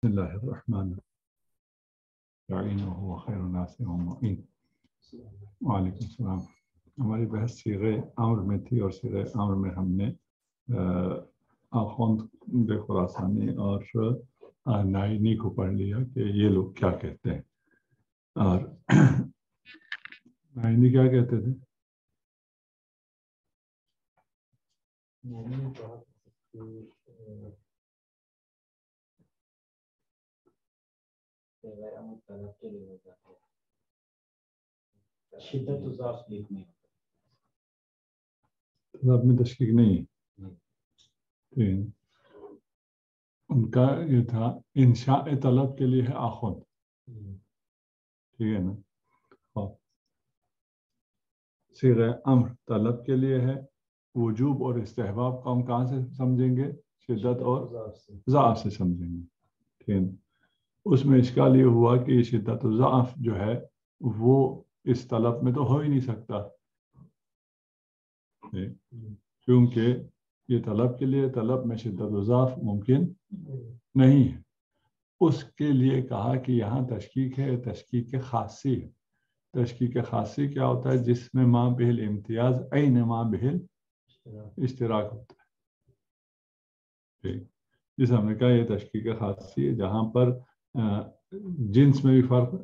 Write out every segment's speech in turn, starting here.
بسم اللہ الرحمن الرحیم خیر الناس معین۔ وعلیکم السلام۔ ہماری بحث صیغہ امر میں تھی اور صیغہ امر میں ہم نے آخوند خراسانی اور نائینی کو پڑھ لیا کہ یہ لوگ کیا کہتے ہیں، اور نائینی کیا کہتے تھے؟ طلب میں تشکیک نہیں ہے، ان کا یہ تھا انشاء طلب کے لیے ہے آخوند، ٹھیک ہے نا۔ صیغہ امر طلب کے لیے ہے، وجوب اور استحباب کو ہم کہاں سے سمجھیں گے؟ شدت اور ضعف سے سمجھیں گے، ٹھیک ہے نا۔ اس میں اشکال یہ ہوا کہ یہ شدت و ضعف جو ہے وہ اس طلب میں تو ہو ہی نہیں سکتا، کیونکہ یہ طلب کے لیے، طلب میں شدت و ضعف ممکن نہیں ہے۔ اس کے لیے کہا کہ یہاں تشکیک ہے، تشکیک خاصی ہے۔ تشکیک خاصی کیا ہوتا ہے؟ جس میں ما بہل امتیاز عین ما بہل اشتراک ہوتا ہے، جس ہم نے کہا یہ تشکیک خاصی ہے، جہاں پر جنس میں بھی فرق،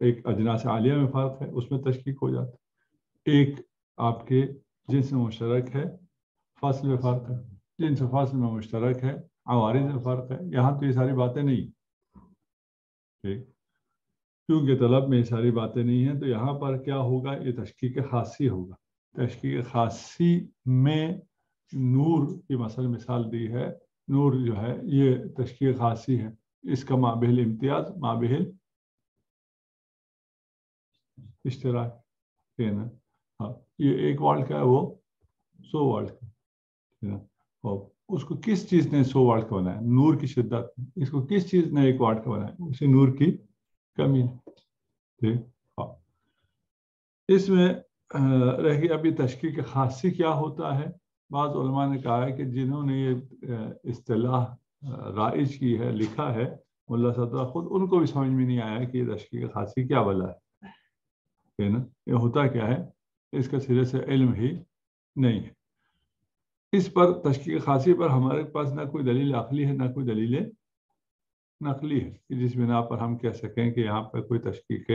ایک اجناس عالیہ میں فرق ہے، اس میں تشکیک ہو جاتا ہے۔ ایک آپ کے جنس میں مشترک ہے، فصل میں فرق ہے، جنس و فصل میں مشترک ہے، عوارض میں فرق ہے، یہاں تو یہ ساری باتیں نہیں، ٹھیک، کیونکہ طلب میں یہ ساری باتیں نہیں ہیں، تو یہاں پر کیا ہوگا؟ یہ تشکیک خاصی ہوگا۔ تشکیک خاصی میں نور کی مثال دی ہے، نور جو ہے یہ تشکیک خاصی ہے، اس کا مابہل امتیاز مابہل اشتراک ہے نا۔ ہاں، یہ 1 واٹ کا ہے، وہ 100 واٹ کا ہے نا۔ اور اس کو کس چیز نے 100 واٹ کا بنایا؟ نور کی شدت۔ اس کو کس چیز نے 1 واٹ کا بنایا؟ اسے نور کی کمی، ٹھیک۔ ہاں، اس میں رہ گئی ابھی تشکیک خاصی کیا ہوتا ہے۔ بعض علماء نے کہا ہے کہ جنہوں نے یہ اصطلاح رائج کی ہے، لکھا ہے، ملا صدرہ خود، ان کو بھی سمجھ میں نہیں آیا کہ یہ تشکیک خاصی کیا بلا ہے نا، یہ ہوتا کیا ہے، اس کا سرے سے علم ہی نہیں ہے۔ اس پر تشکیک خاصی پر ہمارے پاس نہ کوئی دلیل عقلی ہے، نہ کوئی دلیل نقلی ہے کہ جس بنا پر ہم کہہ سکیں کہ یہاں پر کوئی تشکیک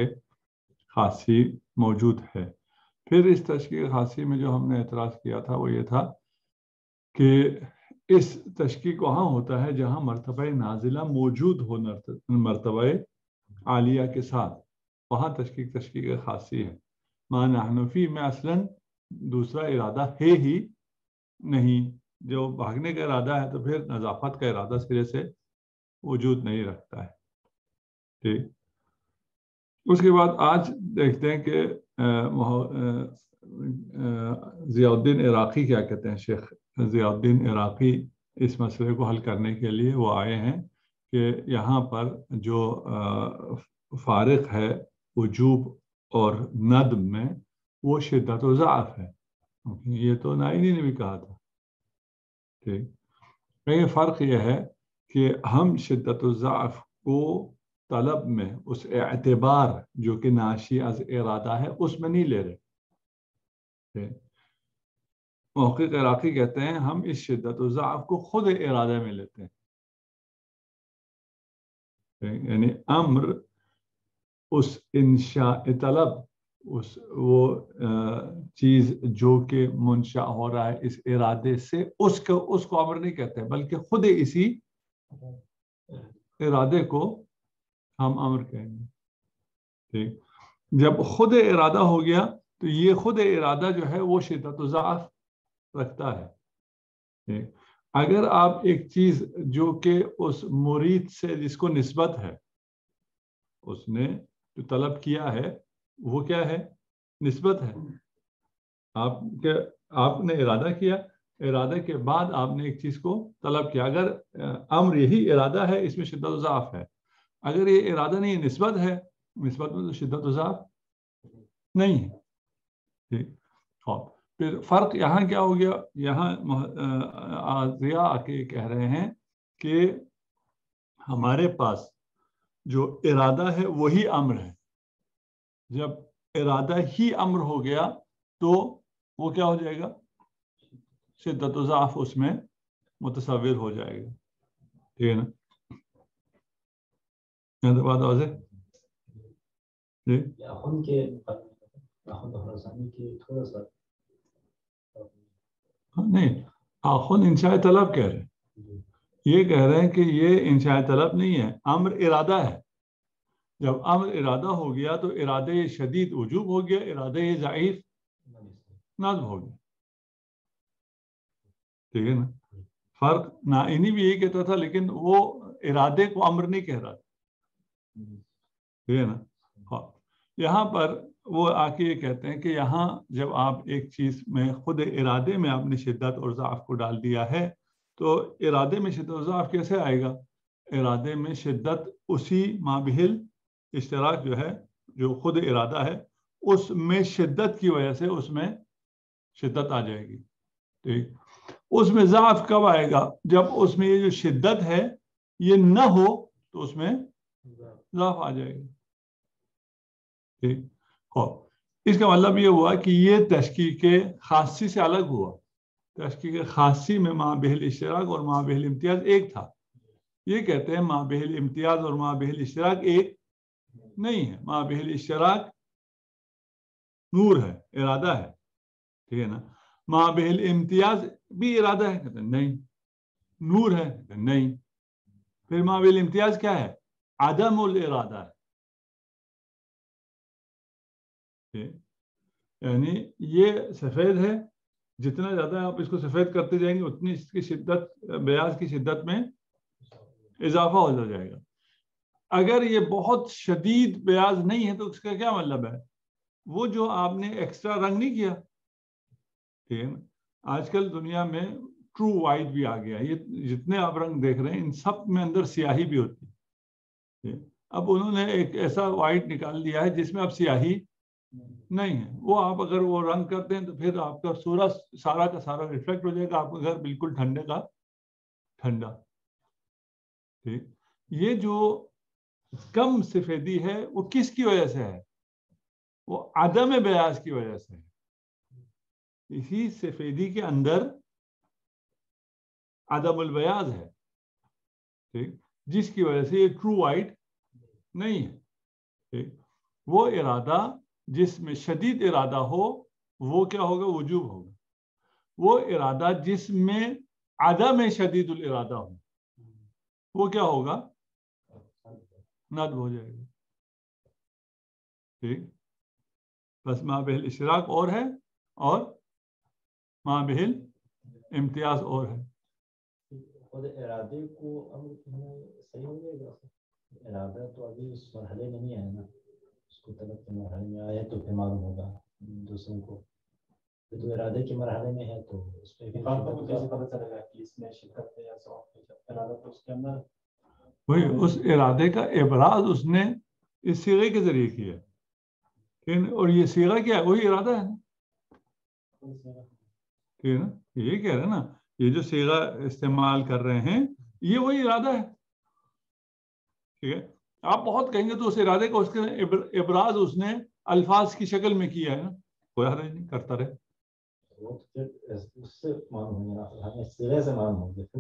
خاصی موجود ہے۔ پھر اس تشکیک خاصی میں جو ہم نے اعتراض کیا تھا وہ یہ تھا کہ اس تشکیک وہاں ہوتا ہے جہاں مرتبہ نازلہ موجود ہو مرتبہ عالیہ کے ساتھ، وہاں تشکیک خاصی ہے۔ معنی حنفی میں اصلاً دوسرا ارادہ ہے ہی نہیں، جو بھاگنے کا ارادہ ہے تو پھر نظافت کا ارادہ سرے سے وجود نہیں رکھتا ہے، ٹھیک۔ اس کے بعد آج دیکھتے ہیں کہ ضیاء الدین عراقی کیا کہتے ہیں۔ شیخ ضیاء الدین عراقی اس مسئلے کو حل کرنے کے لیے وہ آئے ہیں کہ یہاں پر جو فارق ہے وجوب اور ندب میں، وہ شدت و ضعف ہے۔ یہ تو نائینی نے بھی کہا تھا، ٹھیک۔ لیکن فرق یہ ہے کہ ہم شدت و ضعف کو طلب میں اس اعتبار جو کہ ناشی از ارادہ ہے اس میں نہیں لے رہے۔ محقق عراقی کہتے ہیں ہم اس شدت و ضعف کو خود ارادہ میں لیتے ہیں، یعنی امر اس انشاء طلب، وہ چیز جو کہ منشا ہو رہا ہے اس ارادے سے، اس کو امر نہیں کہتے بلکہ خود اسی ارادے کو ہم امر کہیں گے، ٹھیک۔ جب خود ارادہ ہو گیا تو یہ خود ارادہ جو ہے وہ شدت و ضعف رکھتا ہے، ٹھیک۔ اگر آپ ایک چیز جو کہ اس مرید سے جس کو نسبت ہے، اس نے جو طلب کیا ہے وہ کیا ہے؟ نسبت ہے۔ آپ نے ارادہ کیا، ارادے کے بعد آپ نے ایک چیز کو طلب کیا، اگر امر یہی ارادہ ہے، اس میں شدت و ضعف ہے۔ اگر یہ ارادہ نہیں، نسبت ہے، نسبت میں تو شدت و ضعف نہیں ہے، ٹھیک۔ پھر فرق یہاں کیا ہو گیا؟ یہاں ضیاء کے کہہ رہے ہیں کہ ہمارے پاس جو ارادہ ہے وہی امر ہے. جب ارادہ ہی امر ہو گیا تو وہ کیا ہو جائے گا؟ شدت و ضعف اس میں متصور ہو جائے گا. ٹھیک ہے نا؟ یہاں تو بات واضح جی. نہیں، آخن انشاء طلب کہہ رہے ہیں. یہ کہہ رہے ہیں کہ یہ انشاء طلب نہیں ہے، امر ارادہ ہے. جب امر ارادہ ہو گیا تو ارادہ شدید وجوب ہو گیا، ارادہ ضعیف نصب ہو گیا. ٹھیک ہے نا؟ فرق نائنی بھی یہی کہتا تھا، لیکن وہ ارادے کو امر نہیں کہہ رہا تھا. ٹھیک ہے نا؟ ہاں. یہاں پر وہ آ کے یہ کہتے ہیں کہ یہاں جب آپ ایک چیز میں خود ارادے میں آپ نے شدت اور ضعف کو ڈال دیا ہے تو ارادے میں شدت اور ضعف کیسے آئے گا؟ ارادے میں شدت اسی مابہل اشتراک جو ہے، جو خود ارادہ ہے، اس میں شدت کی وجہ سے اس میں شدت آ جائے گی. ٹھیک. اس میں ضعف کب آئے گا؟ جب اس میں یہ جو شدت ہے یہ نہ ہو تو اس میں ضعف آ جائے گا. ٹھیک. اس کا مطلب یہ ہوا کہ یہ تشکیک خاصی سے الگ ہوا. تشکیک خاصی میں مابہل اشتراک اور مابہل امتیاز ایک تھا. یہ کہتے ہیں مابہل امتیاز اور مابہل اشتراک ایک نہیں ہے. مابہل اشتراک نور ہے، ارادہ ہے. ٹھیک ہے نا؟ مابہل امتیاز بھی ارادہ ہے، کہتے ہیں نہیں. نور ہے، کہتے ہیں نہیں. پھر مابہل امتیاز کیا ہے؟ عدم الارادہ ہے. یعنی یہ سفید ہے، جتنا زیادہ آپ اس کو سفید کرتے جائیں گے اتنی اس کی شدت، بیاض کی شدت میں اضافہ ہوتا جائے گا. اگر یہ بہت شدید بیاض نہیں ہے تو اس کا کیا مطلب ہے؟ وہ جو آپ نے ایکسٹرا رنگ نہیں کیا. ٹھیک ہے نا؟ آج کل دنیا میں ٹرو وائٹ بھی آ گیا. یہ جتنے آپ رنگ دیکھ رہے ہیں ان سب میں اندر سیاہی بھی ہوتی ہے. اب انہوں نے ایک ایسا وائٹ نکال دیا ہے جس میں اب سیاہی نہیں ہے. وہ آپ اگر وہ رنگ کرتے ہیں تو پھر آپ کا سورج سارا کا سارا ریفلیکٹ ہو جائے گا، آپ کا گھر بالکل ٹھنڈے کا ٹھنڈا. ٹھیک. یہ جو کم سفیدی ہے وہ کس کی وجہ سے ہے؟ وہ عدم بیاض کی وجہ سے ہے. اسی سفیدی کے اندر عدم البیاض ہے. ٹھیک. جس کی وجہ سے یہ ٹرو وائٹ نہیں ہے. ٹھیک. وہ ارادہ جس میں شدید ارادہ ہو وہ کیا ہوگا؟ وجوب ہوگا. وہ ارادہ جس میں عدم شدید الارادہ ہو وہ کیا ہوگا؟ ندب ہو جائے گا. ٹھیک. بس مابہل اشتراک اور ہے اور مابہل امتیاز اور ہے. خود ارادے کو صحیح ہو جائے گا. ارادہ تو ابھی اس مرحلے میں نہیں آیا نا، اس کو طلب کے مرحلے میں آیا تو پھر معلوم ہوگا دوسروں کو. تو ارادے کے مرحلے میں ہے تو اس پہ کیسے پتہ چلے گا کہ اس میں شدت ہے یا ضعف ہے؟ جب ارادہ تو اس کے اندر وہی اس ارادے کا ابراز اس نے اس صیغے کے ذریعے کیا. اور یہ صیغہ کیا ہے؟ وہی ارادہ ہے نا. ٹھیک ہے نا؟ یہ کہہ رہے ہیں نا، یہ جو صیغہ استعمال کر رہے ہیں یہ وہی ارادہ ہے. ٹھیک ہے. آپ بہت کہیں گے تو اس ارادے کو اس کے ابراز اس نے الفاظ کی شکل میں کیا ہے نا، کوئی حرج نہیں، کرتا رہے.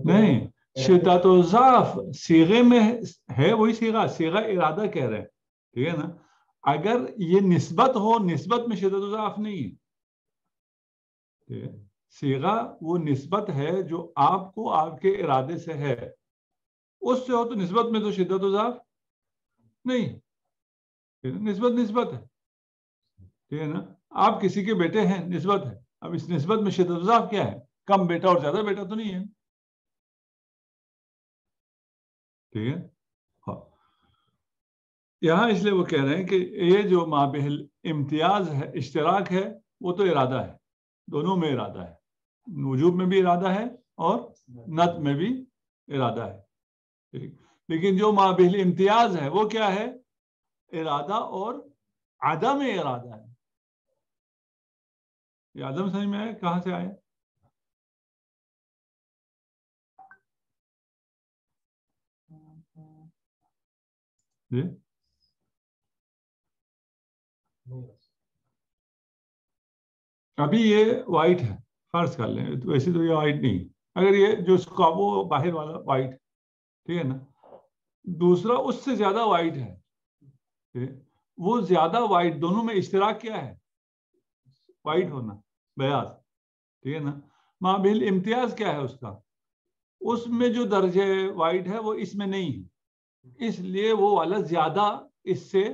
نہیں، شدت و ضعف صیغے میں ہے، وہی صیغہ ارادہ کہہ رہے ہیں. ٹھیک ہے نا؟ اگر یہ نسبت ہو، نسبت میں شدت و ضعف نہیں ہے. صیغہ وہ نسبت ہے جو آپ کو آپ کے ارادے سے ہے، اس سے ہو تو نسبت میں تو شدت و ضعف نہیں. نسبت ہے. ٹھیک ہے نا؟ آپ کسی کے بیٹے ہیں، نسبت ہے. اب اس نسبت میں شدت و ضعف کیا ہے؟ کم بیٹا اور زیادہ بیٹا تو نہیں ہے. ٹھیک ہے. ہاں. یہاں اس لیے وہ کہہ رہے ہیں کہ یہ جو مابہل امتیاز ہے، اشتراک ہے، وہ تو ارادہ ہے. دونوں میں ارادہ ہے. وجوب میں بھی ارادہ ہے اور نت میں بھی ارادہ ہے. ٹھیک. لیکن جو مابہل امتیاز ہے وہ کیا ہے؟ ارادہ اور عدم ارادہ ہے. یہ عدم سمجھ میں آیا؟ کہاں سے آیا؟ جی ابھی یہ وائٹ ہے، فرض کر لیں، ویسے تو یہ وائٹ نہیں، اگر یہ جو اس کا وہ باہر والا وائٹ، ٹھیک ہے نا، دوسرا اس سے زیادہ وائٹ ہے، وہ زیادہ وائٹ، دونوں میں اشتراک کیا ہے؟ وائٹ ہونا، بیاض، ٹھیک ہے نا. مابل امتیاز کیا ہے اس کا؟ اس میں جو درجہ وائٹ ہے وہ اس میں نہیں ہے، اس لیے وہ والا زیادہ، اس سے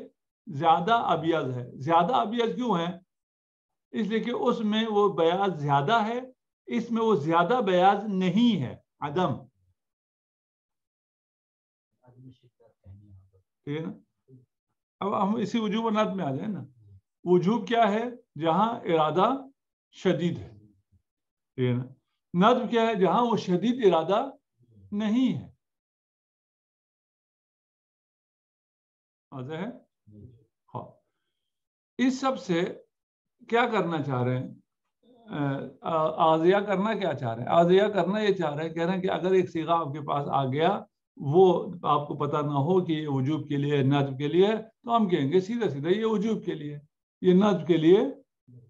زیادہ ابیض ہے. زیادہ ابیض کیوں ہے؟ اس لیے کہ اس میں وہ بیاض زیادہ ہے، اس میں وہ زیادہ بیاض نہیں ہے، عدم. ٹھیک ہے نا. اب ہم اسی وجوب و ندب میں آ جائیں نا. وجوب کیا ہے؟ جہاں ارادہ شدید ہے، ٹھیک ہے نا. ندب کیا ہے؟ جہاں وہ شدید ارادہ نہیں ہے. واضح ہے؟ ہاں. اس سب سے کیا کرنا چاہ رہے ہیں؟ آزیہ کرنا کیا چاہ رہے ہیں؟ آزیہ کرنا یہ چاہ رہے ہیں، کہہ رہے ہیں کہ اگر ایک صیغہ آپ کے پاس آ گیا، وہ آپ کو پتہ نہ ہو کہ یہ وجوب کے لیے ندب کے لیے، تو ہم کہیں گے سیدھا سیدھا یہ وجوب کے لیے، یہ ندب کے لیے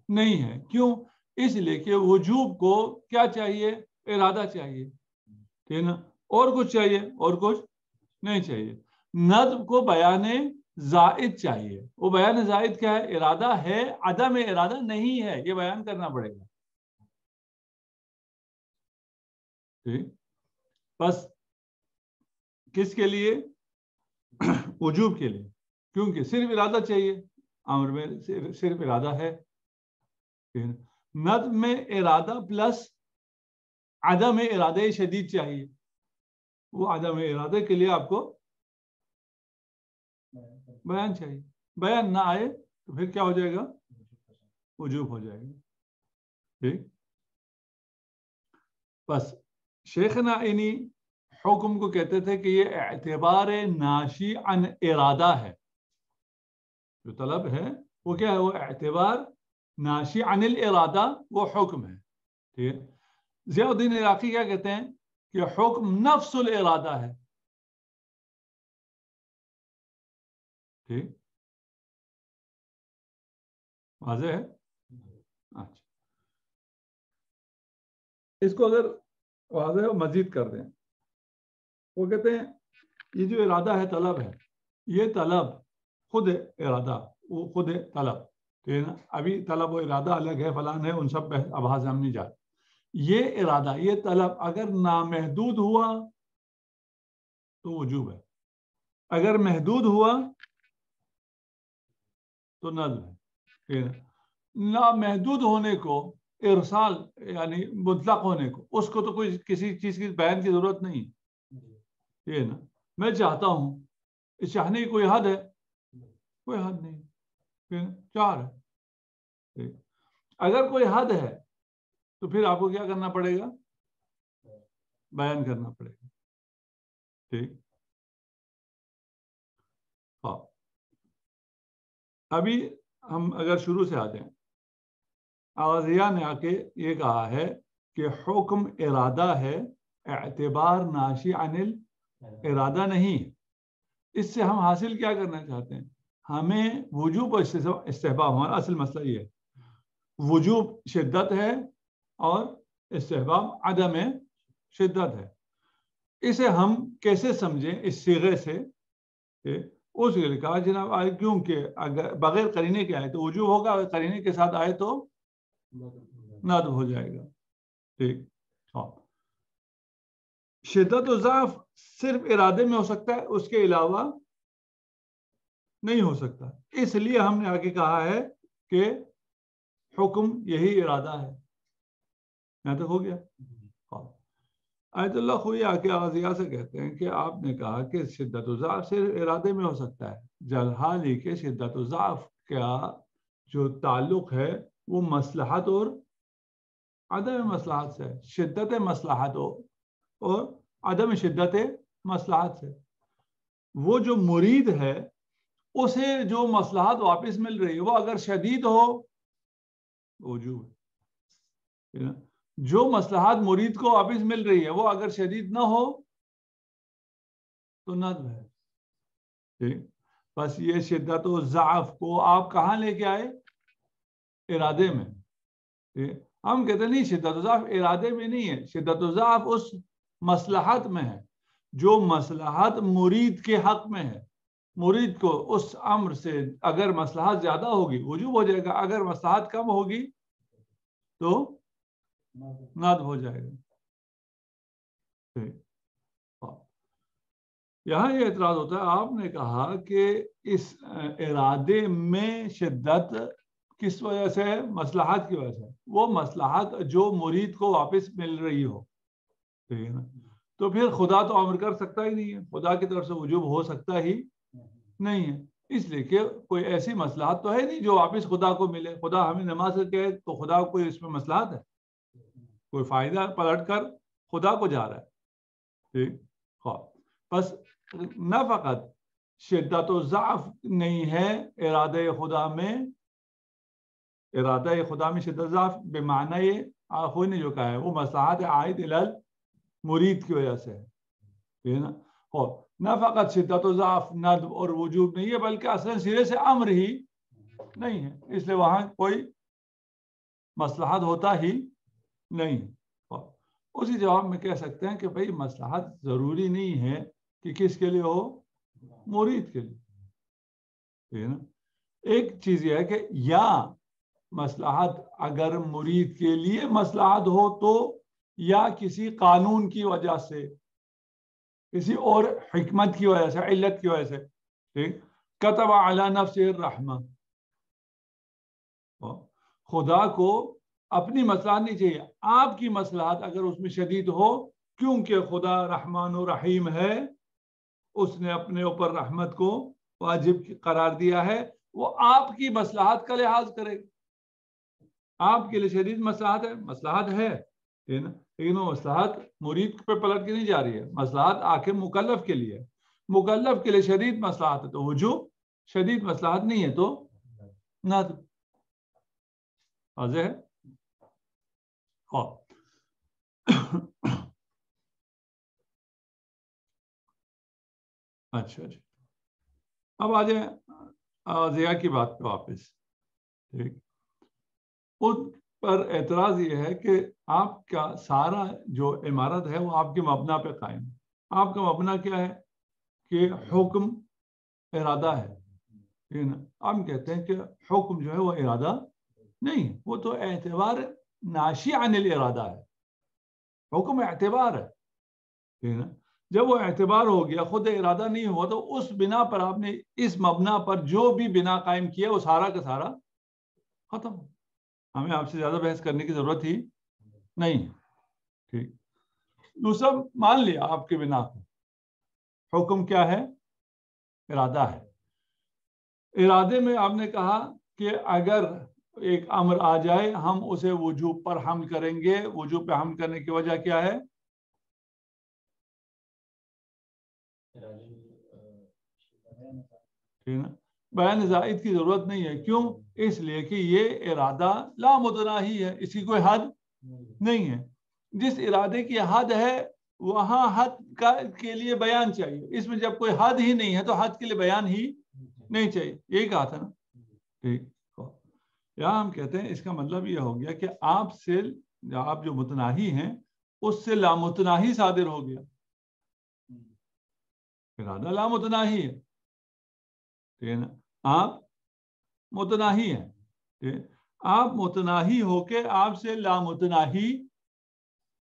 نہیں ہے. کیوں؟ اس لیے کہ وجوب کو کیا چاہیے؟ ارادہ چاہیے، ٹھیک ہے نا. اور کچھ چاہیے؟ اور کچھ نہیں چاہیے. ندب کو بیان زائد چاہیے. وہ بیان زائد کیا ہے؟ ارادہ ہے، عدم ارادہ نہیں ہے، یہ بیان کرنا پڑے گا. ٹھیک. بس کس کے لیے؟ وجوب کے لیے، کیونکہ صرف ارادہ چاہیے، امر میں صرف ارادہ ہے. ندب میں ارادہ پلس عدم ارادہ شدید چاہیے. وہ عدم ارادے کے لیے آپ کو بیان چاہیے. بیان نہ آئے تو پھر کیا ہو جائے گا؟ وجوب ہو جائے گا. ٹھیک. بس شیخنا انہی حکم کو کہتے تھے کہ یہ اعتبار ناشی عن ارادہ ہے. جو طلب ہے وہ کیا ہے؟ وہ اعتبار ناشی عن الارادہ، وہ حکم ہے. ٹھیک. ضیاء الدین عراقی کیا کہتے ہیں؟ کہ حکم نفس الارادہ ہے. ٹھیک. واضح ہے؟ اچھا، اس کو اگر واضح و مزید کر دیں، وہ کہتے ہیں یہ جو ارادہ ہے، طلب ہے، یہ طلب خود ارادہ، وہ خود طلب، ٹھیک ہے نا. ابھی طلب و ارادہ الگ ہے، فلان ہے، ان سب ابحاث ہم نہیں جاتے. یہ ارادہ، یہ طلب اگر نامحدود ہوا تو وجوب ہے، اگر محدود ہوا تو ندب ہے. ٹھیک ہے. نامحدود ہونے کو ارسال، یعنی مطلق ہونے کو، اس کو تو کوئی کسی چیز کی بیان کی ضرورت نہیں. ٹھیک ہے نا. میں چاہتا ہوں، اس چاہنے کی کوئی حد ہے؟ کوئی حد نہیں. چار ہے. ٹھیک. اگر کوئی حد ہے تو پھر آپ کو کیا کرنا پڑے گا؟ بیان کرنا پڑے گا. ٹھیک. ہاں. ابھی ہم اگر شروع سے آتے ہیں، آغازیہ نے آ کے یہ کہا ہے کہ حکم ارادہ ہے، اعتبار ناشی عن ارادہ نہیں. اس سے ہم حاصل کیا کرنا چاہتے ہیں؟ ہمیں وجوب اور استحباب، ہمارا اصل مسئلہ یہ ہے، وجوب شدت ہے اور استحباب عدم شدت ہے. اسے ہم کیسے سمجھیں؟ اس صیغے سے اس لیے کہا جناب آئے، کیونکہ اگر بغیر قرینے کے آئے تو وجوب ہوگا، اگر قرینے کے ساتھ آئے تو ندب ہو جائے گا. ٹھیک. ہاں. شدت و ضعف صرف ارادے میں ہو سکتا ہے، اس کے علاوہ نہیں ہو سکتا. اس لیے ہم نے آگے کہا ہے کہ حکم یہی ارادہ ہے. یہاں تک ہو گیا. آیت اللہ خوئی آ کے آغازیہ سے کہتے ہیں کہ آپ نے کہا کہ شدت و ضعف صرف ارادے میں ہو سکتا ہے، جلحالی کے شدت و ضعف کا جو تعلق ہے وہ مصلحت اور عدم مصلحت سے، شدت مصلحت اور عدم شدت مصلحت سے. وہ جو مرید ہے اسے جو مصلحت واپس مل رہی ہے وہ اگر شدید ہو وجوب ہے، جو مصلحت مرید کو واپس مل رہی ہے وہ اگر شدید نہ ہو تو ندب ہے. ٹھیک. بس یہ شدت و ضعف کو آپ کہاں لے کے آئے؟ ارادے میں. ہم کہتے نہیں شدت و ضعف ارادے میں نہیں ہے، شدت و ضعف اس مصلحت میں ہے جو مصلحت مرید کے حق میں ہے. مرید کو اس امر سے اگر مصلحت زیادہ ہوگی وجوب ہو جائے گا، اگر مصلحت کم ہوگی تو ندب ہو جائے گا. یہاں یہ اعتراض ہوتا ہے، آپ نے کہا کہ اس ارادے میں شدت کس وجہ سے ہے؟ مصلحت کی وجہ سے. وہ مصلحت جو مرید کو واپس مل رہی ہو، ٹھیک ہے نا. تو پھر خدا تو امر کر سکتا ہی نہیں ہے، خدا کی طرف سے وجوب ہو سکتا ہی نہیں ہے، اس لیے کہ کوئی ایسی مصلحت تو ہے نہیں جو واپس خدا کو ملے. خدا ہمیں نماز سے کہے تو خدا کو اس میں مصلحت ہے؟ کوئی فائدہ پلٹ کر خدا کو جا رہا ہے. ٹھیک. بس نہ فقط شدت و ضعف نہیں ہے ارادہ خدا میں، ارادہ خدا میں شدت و ضعف بمعنی یہ خود نے جو کہا ہے وہ مصلحت عائد الی مرید کی وجہ سے ہے نا. اور نہ فقط شدت و ضعف ندب اور وجوب نہیں ہے بلکہ اصل سرے سے امر ہی نہیں ہے، اس لیے وہاں کوئی مصلحت ہوتا ہی نہیں. اسی جواب میں کہہ سکتے ہیں کہ بھئی مصلحت ضروری نہیں ہے کہ کس کے لیے ہو؟ مرید کے لیے. ایک چیز یہ ہے کہ یا مصلحت اگر مرید کے لیے مصلحت ہو تو یا کسی قانون کی وجہ سے، کسی اور حکمت کی وجہ سے، علت کی وجہ سے. ٹھیک. کتب علی نفسہ الرحمہ، خدا کو اپنی مصلحت نہیں چاہیے، آپ کی مصلحت اگر اس میں شدید ہو، کیونکہ خدا رحمان و رحیم ہے، اس نے اپنے اوپر رحمت کو واجب قرار دیا ہے، وہ آپ کی مصلحت کا لحاظ کرے گا. آپ کے لیے شدید مصلحت ہے لیکن وہ مصلحت مرید پہ پلٹ کے نہیں جا رہی ہے، مصلحت آخر مکلف کے لیے، مکلف کے لیے شدید مصلحت ہے تو وجوب، شدید مصلحت نہیں ہے تو ندب. واضح ہے؟ اچھا جی. اب آ جائیں ضیاء کی بات پہ واپس. ٹھیک. ان پر اعتراض یہ ہے کہ آپ کا سارا جو عمارت ہے وہ آپ کے مبنا پہ قائم ہے. آپ کا مبنا کیا ہے؟ کہ حکم ارادہ ہے. ہم کہتے ہیں کہ حکم جو ہے وہ ارادہ نہیں ہے، وہ تو اعتبار ناشی عن الارادہ ہے. حکم اعتبار ہے. جب وہ اعتبار ہو گیا، خود ارادہ نہیں ہوا، تو اس بنا پر آپ نے اس مبنا پر جو بھی بنا قائم کیا وہ سارا کا سارا ختم. ہمیں آپ سے زیادہ بحث کرنے کی ضرورت ہی نہیں. ٹھیک. دوسرا مان لیا آپ کے بنا پر حکم کیا ہے؟ ارادہ ہے. ارادے میں آپ نے کہا کہ اگر ایک امر آ جائے ہم اسے وجوب پر حمل کریں گے. وجوب پہ حمل کرنے کی وجہ کیا ہے؟ بیان زائد کی ضرورت نہیں ہے. کیوں؟ اس لیے کہ یہ ارادہ لامتناہی ہے، اس کی کوئی حد نہیں ہے. جس ارادے کی حد ہے وہاں حد کے لیے بیان چاہیے. اس میں جب کوئی حد ہی نہیں ہے تو حد کے لیے بیان ہی نہیں چاہیے. یہی کہا تھا نا. ٹھیک. یہاں ہم کہتے ہیں اس کا مطلب یہ ہو گیا کہ آپ سے، آپ جو متناہی ہیں اس سے لامتناہی صادر ہو گیا. ارادہ لامتناہی ہے، ٹھیک ہے نا. آپ متناہی ہیں. آپ متناہی ہو کے آپ سے لامتناہی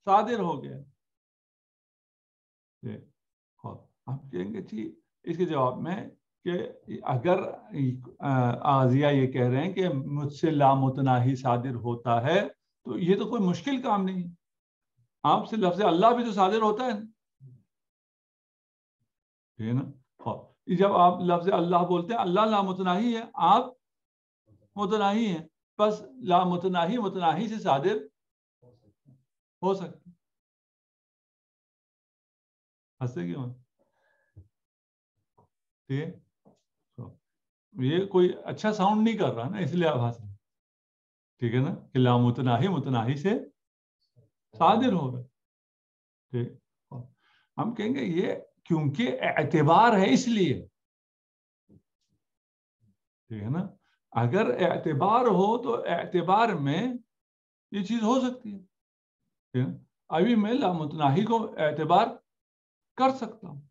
صادر ہو گیا. آپ کہیں گے جی اس کے جواب میں کہ اگر ضیاء یہ کہہ رہے ہیں کہ مجھ سے لامتناہی صادر ہوتا ہے تو یہ تو کوئی مشکل کام نہیں. آپ سے لفظ اللہ بھی تو صادر ہوتا ہے نا. جب آپ لفظ اللہ بولتے ہیں، اللہ لامتناہی ہے، آپ متناہی ہیں، بس لامتناہی متناہی سے صادر ہو سکتے. ہنستے کیوں؟ ٹھیک ہے. یہ کوئی اچھا ساؤنڈ نہیں کر رہا نا، اس لیے آپ ہنس رہے. ٹھیک ہے نا، کہ لامتناہی متناہی سے صادر ہوگا. ٹھیک. ہم کہیں گے یہ کیونکہ اعتبار ہے اس لیے. ٹھیک ہے نا. اگر اعتبار ہو تو اعتبار میں یہ چیز ہو سکتی ہے. ٹھیک ہے. ابھی میں لامتناہی کو اعتبار کر سکتا ہوں.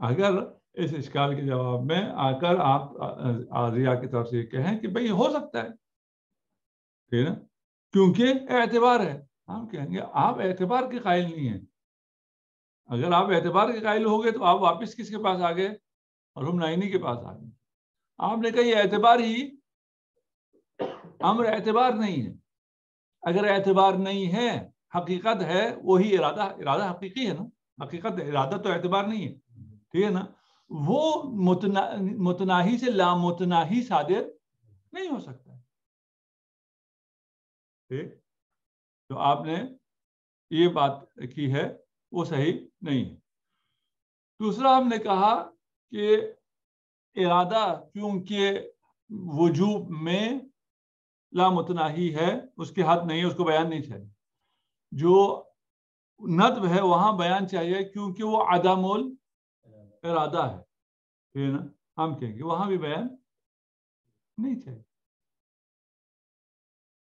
اگر اس اشکال کے جواب میں آ کر آپ عاریہ کی طرف سے یہ کہیں کہ بھئی ہو سکتا ہے، ٹھیک ہے، کیونکہ اعتبار ہے، ہم کہیں گے آپ اعتبار کے قائل نہیں ہیں. اگر آپ اعتبار کے قائل ہو گئے تو آپ واپس کس کے پاس آ گئے؟ مرحوم نائینی کے پاس آ گئے. آپ نے کہا یہ اعتبار ہی امر اعتبار نہیں ہے. اگر اعتبار نہیں ہے، حقیقت ہے وہی ارادہ حقیقی ہے نا. حقیقت ارادہ تو اعتبار نہیں ہے. ٹھیک ہے نا. وہ متناہی سے لامتناہی صادر نہیں ہو سکتا. ٹھیک. تو آپ نے یہ بات کی ہے وہ صحیح نہیں ہے. دوسرا ہم نے کہا کہ ارادہ کیونکہ وجوب میں لامتناہی ہے، اس کی حد نہیں ہے، اس کو بیان نہیں چاہیے. جو ندب ہے وہاں بیان چاہیے کیونکہ وہ عدم الارادہ ہے. ٹھیک ہے نا. ہم کہیں گے وہاں بھی بیان نہیں چاہیے.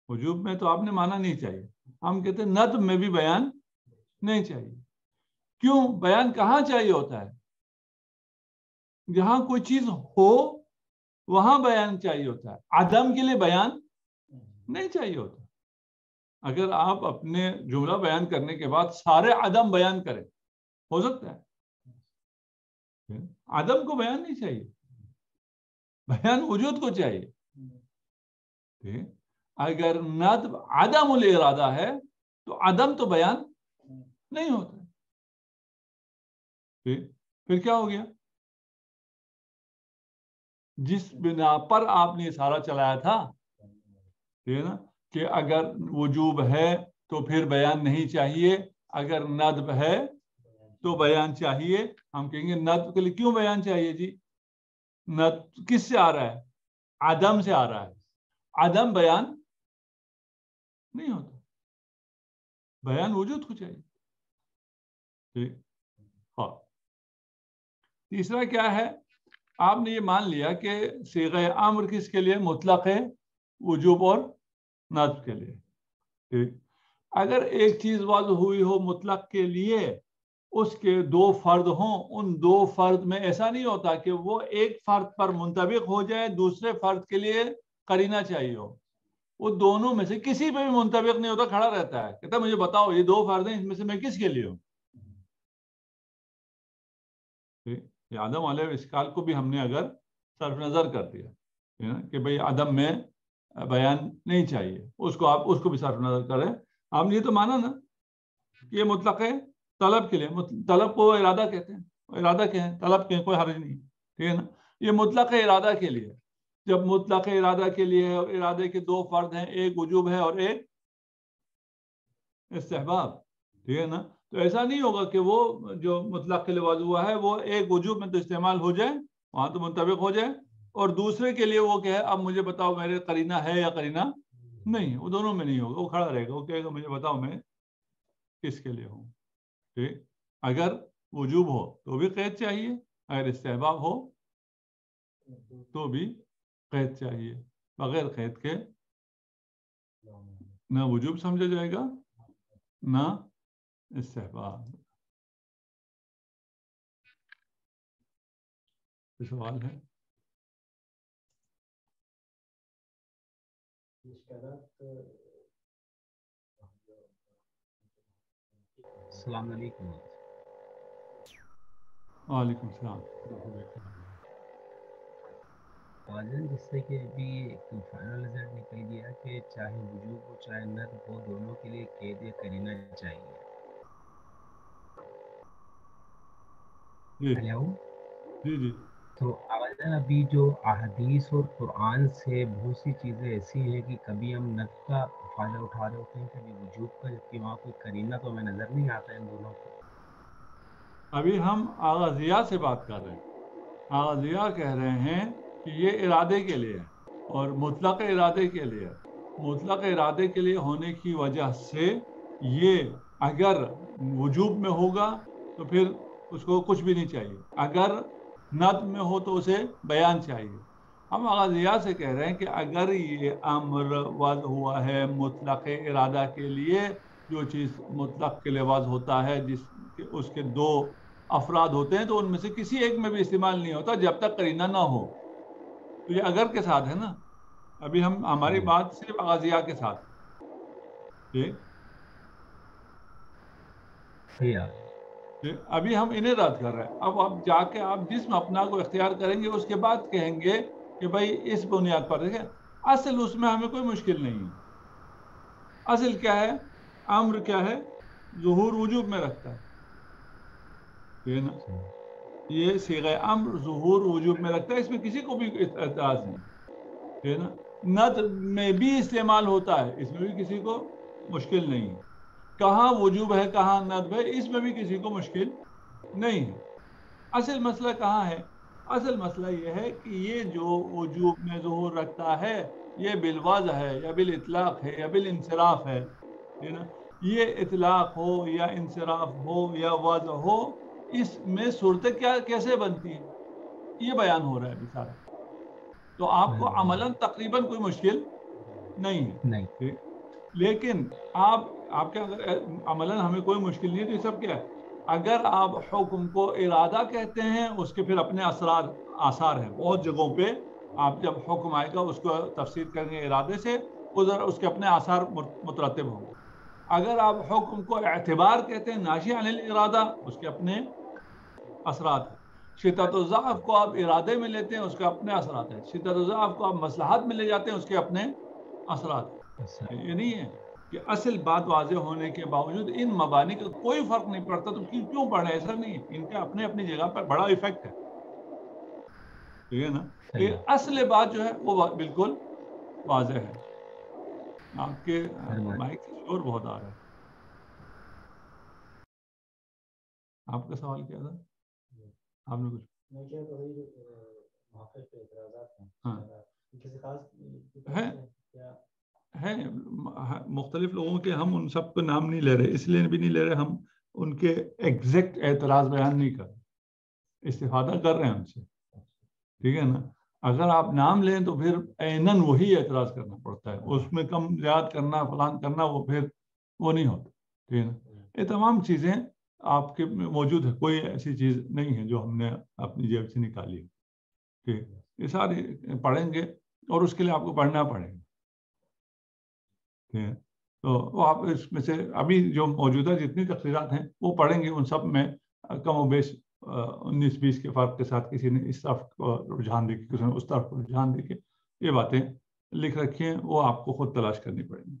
وجوب میں تو آپ نے مانا نہیں چاہیے. ہم کہتے ہیں ندب میں بھی بیان نہیں چاہیے. کیوں؟ بیان کہاں چاہیے ہوتا ہے؟ جہاں کوئی چیز ہو وہاں بیان چاہیے ہوتا ہے. عدم کے لیے بیان نہیں چاہیے ہوتا. اگر آپ اپنے جملہ بیان کرنے کے بعد سارے عدم بیان کریں ہو سکتا ہے. عدم کو بیان نہیں چاہیے، بیان وجود کو چاہیے. اگر ندب عدم الارادہ ہے تو عدم تو بیان نہیں ہوتا. پھر کیا ہو گیا؟ جس بنا پر آپ نے اشارہ چلایا تھا نا کہ اگر وجوب ہے تو پھر بیان نہیں چاہیے، اگر ندب ہے تو بیان چاہیے. ہم کہیں گے ندب کے لیے کیوں بیان چاہیے جی؟ ندب کس سے آ رہا ہے؟ عدم سے آ رہا ہے. عدم بیان نہیں ہوتا، بیان وجود کو چاہیے. ٹھیک. ہاں. تیسرا کیا ہے؟ آپ نے یہ مان لیا کہ صیغہ امر کس کے لیے؟ مطلق ہے، وجوب اور ندب کے لیے. ٹھیک. اگر ایک چیز واضح ہوئی ہو مطلق کے لیے، اس کے دو فرد ہوں، ان دو فرد میں ایسا نہیں ہوتا کہ وہ ایک فرد پر منطبق ہو جائے دوسرے فرد کے لیے قرینہ چاہیے ہو. وہ دونوں میں سے کسی پہ بھی منطبق نہیں ہوتا، کھڑا رہتا ہے، کہتا ہے مجھے بتاؤ یہ دو فرد ہیں، اس میں سے میں کس کے لیے ہوں. آدم علیہ اشکال کو بھی ہم نے اگر صرف نظر کر دیا کہ بھئی عدم میں بیان نہیں چاہیے، اس کو آپ اس کو بھی صرف نظر کریں. آپ نے یہ تو مانا نا کہ یہ مطلق ہے طلب کے لیے. طلب کو ارادہ کہتے ہیں، ارادہ کہیں، طلب کہیں، کوئی حرج نہیں. ٹھیک ہے نا. یہ مطلق ہے ارادہ کے لیے. جب مطلق ارادہ کے لیے ہے اور ارادے کے دو فرد ہیں، ایک وجوب ہے اور ایک استحباب. ٹھیک ہے نا. تو ایسا نہیں ہوگا کہ وہ جو مطلق کے لیے واضح ہوا ہے وہ ایک وجوب میں تو استعمال ہو جائے، وہاں تو منطبق ہو جائے، اور دوسرے کے لیے وہ کہے اب مجھے بتاؤ میرے قرینہ ہے یا قرینہ نہیں. وہ دونوں میں نہیں ہوگا، وہ کھڑا رہے گا، وہ کہے گا مجھے بتاؤ میں کس کے لیے ہوں. ٹھیک. اگر وجوب ہو تو بھی قید چاہیے، اگر استحباب ہو تو بھی قید چاہیے. بغیر قید کے نہ وجوب سمجھا جائے گا نہ استحباب. سوال ہے؟ السلام علیکم. وعلیکم السلام. جس سے کہ ابھی فائنل رزلٹ نکل گیا کہ چاہے وجوب ہو چاہے ندب ہو، دونوں کے لیے قید یا قرینہ چاہیے. ہلو جی جی. تو آوازن ابھی جو احادیث اور قرآن سے بہت سی چیزیں ایسی ہیں کہ کبھی ہم ندب کا فائدہ اٹھا رہے ہوتے ہیں، کبھی وجوب کا، جبکہ وہاں کوئی قرینہ تو ہمیں نظر نہیں آتا ان دونوں کو. ابھی ہم آغازیہ سے بات کر رہے ہیں. آغازیہ کہہ رہے ہیں کہ یہ ارادے کے لیے اور مطلق ارادے کے لیے. مطلق ارادے کے لیے ہونے کی وجہ سے یہ اگر وجوب میں ہوگا تو پھر اس کو کچھ بھی نہیں چاہیے. اگر نظم میں ہو تو اسے بیان چاہیے. ہم اغاضیات سے کہہ رہے ہیں کہ اگر یہ امر وضع ہوا ہے مطلق ارادہ کے لیے، جو چیز مطلق کے لیے وضع ہوتا ہے جس کے اس کے دو افراد ہوتے ہیں، تو ان میں سے کسی ایک میں بھی استعمال نہیں ہوتا جب تک قرینہ نہ ہو. تو یہ اگر کے ساتھ ہے نا، ابھی ہماری بات صرف اغاضیات کے ساتھ ٹھیک. ابھی ہم انہیں رد کر رہے ہیں. اب آپ جا کے آپ جسم اپنا کو اختیار کریں گے، اس کے بعد کہیں گے کہ بھائی اس بنیاد پر دیکھیں اصل اس میں ہمیں کوئی مشکل نہیں ہے. اصل کیا ہے؟ امر کیا ہے؟ ظہور وجوب میں رکھتا ہے. ٹھیک ہے نا، یہ صیغہ امر ظہور وجوب میں رکھتا ہے، اس میں کسی کو بھی اعتراض نہیں. ٹھیک ہے نا، ندب میں بھی استعمال ہوتا ہے، اس میں بھی کسی کو مشکل نہیں ہے. کہاں وجوب ہے کہاں ندب ہے، اس میں بھی کسی کو مشکل نہیں ہے. اصل مسئلہ کہاں ہے؟ اصل مسئلہ یہ ہے کہ یہ جو وجوب میں ظہور رکھتا ہے یہ بالوضع ہے یا بالاطلاق ہے یا بالانصراف ہے. یہ اطلاق ہو یا انصراف ہو یا وضع ہو، اس میں صورتیں کیسے بنتی ہیں یہ بیان ہو رہا ہے ابھی سارا. تو آپ کو عملاً تقریباً کوئی مشکل نہیں ہے. لیکن آپ کے اگر عملاً ہمیں کوئی مشکل نہیں ہے تو یہ سب کیا ہے؟ اگر آپ حکم کو ارادہ کہتے ہیں، اس کے پھر اپنے آثار ہیں بہت جگہوں پہ. آپ جب حکم آئے گا اس کو تفسیر کریں گے ارادے سے، ادھر اس کے اپنے آثار مترتب ہوں گے. اگر آپ حکم کو اعتبار کہتے ہیں ناشی عن الارادہ، اس کے اپنے اثرات ہیں. شدت الضعف کو آپ ارادے میں لیتے ہیں، اس کے اپنے اثرات ہیں. شدت الضعف کو آپ مصلحت میں لے جاتے ہیں، اس کے اپنے اثرات ہیں. یہ نہیں ہے کہ اصل بات واضح ہونے کے باوجود ان مبانی کا کوئی فرق نہیں پڑتا تو کیوں پڑھنا ہے، ایسا نہیں ہے. ان کے اپنے اپنی جگہ پر بڑا ایفیکٹ ہے. ٹھیک ہے نا. اصل بات جو ہے وہ بالکل واضح ہے. آپ کے مائک سے شور بہت آ رہا ہے. آپ کا سوال کیا تھا؟ آپ نے کچھ ہے مختلف لوگوں کے، ہم ان سب کو نام نہیں لے رہے، اس لیے بھی نہیں لے رہے ہم ان کے ایگزیکٹ اعتراض بیان نہیں کر رہے، استفادہ کر رہے ہیں ان سے. ٹھیک ہے نا. اگر آپ نام لیں تو پھر عیناً وہی اعتراض کرنا پڑتا ہے، اس میں کم زیاد کرنا فلان کرنا وہ نہیں ہوتا. ٹھیک ہے نا. یہ تمام چیزیں آپ کے موجود ہے، کوئی ایسی چیز نہیں ہے جو ہم نے اپنی جیب سے نکالی. ٹھیک، یہ سارے پڑھیں گے اور اس کے لیے آپ کو پڑھنا پڑے گا. ٹھیک ہے. تو وہ آپ اس میں سے ابھی جو موجودہ جتنی تفصیلات ہیں وہ پڑھیں گے، ان سب میں کم و بیش 19-20 کے فرق کے ساتھ کسی نے اس طرف رجحان دے کے، کسی نے اس طرف رجحان دے کے یہ باتیں لکھ رکھی ہیں، وہ آپ کو خود تلاش کرنی پڑیں گی.